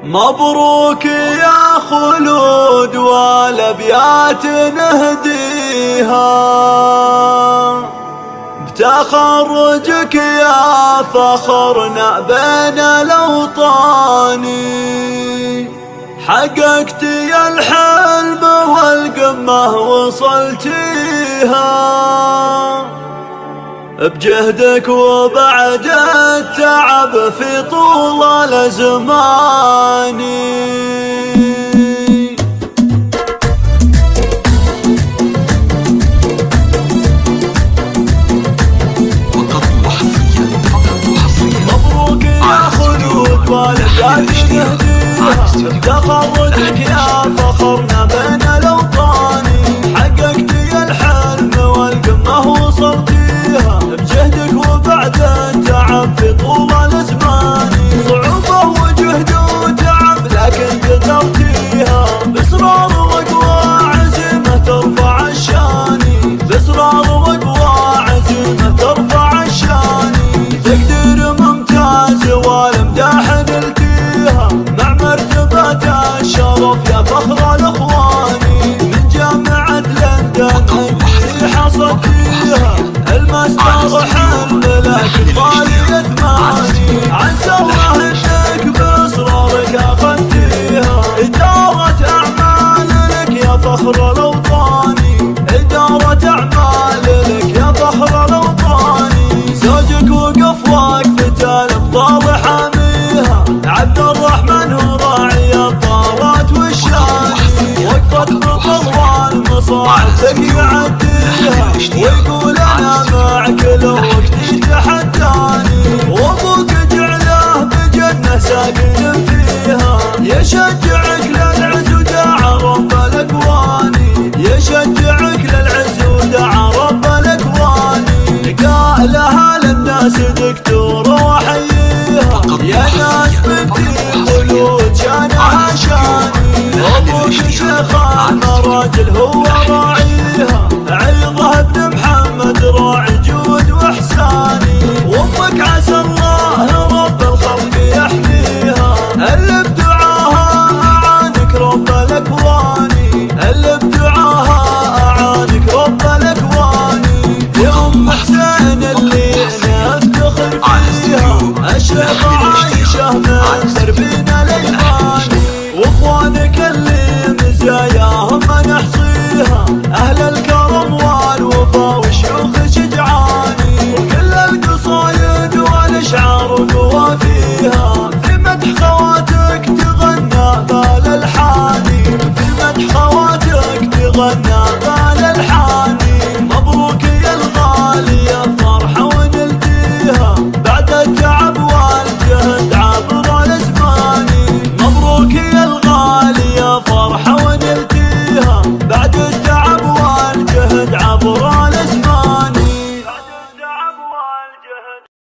مبروك يا خلود والابيات نهديها بتخرجك يا فخرنا بين الاوطان. حققتي الحلم والقمة وصلتيها بجهدك وبعد التعب في طول الازمان. مبروك يا خلود والابيات نهديها بتخرجك يا فخرنا بين الاوطان. حققتي الحلم والقمة وصلتيها بجهدك وبعد التعب في طول الازمان. صعوبة وجهد وتعب لكن قدرتيها باصرار وقوى عزيمة ترفع الشان. باصرار وقوى عزيمة ترفع الشان. تقدير ممتاز والمداح نلتيها مع مرتبة الشرف يا فخر الاخوان. من جامعة لندن اللي حصلتيها الماستر حل لك غالية ثماني. عسى الله انك باصرارك اخذتيها إدارة اعمال لك يا فخر الاوطان. إدارة اعمال لك يا فخر الاوطان. زوجك وقف وقفة الابطال حاميها عبد الرحمن هو راعي الطارات والشان. وقفة بطل والمصاعب لك يعديها ويقول انا معك لو وقتي تحداني. وابوك جعله بجنة ساكن فيها يشجعك للعز وداع رب الاكوان. يشجعك للعز وداع رب الاكوان. قالها للناس دكتور وحييها يا ناس بنتي خلود شانها شاني. ابوك شيخ المراجل هو راعيها عيضه ابن محمد راعي جود واحساني. وامك عسى الله رب الخلق يحميها اللي بدعاها اعانك رب الاكوان. اللي بدعاها اعانك رب الاكوان. يا ام حسين اللي نفتخر فيها الشيخة عايشة من دربنا للحياة.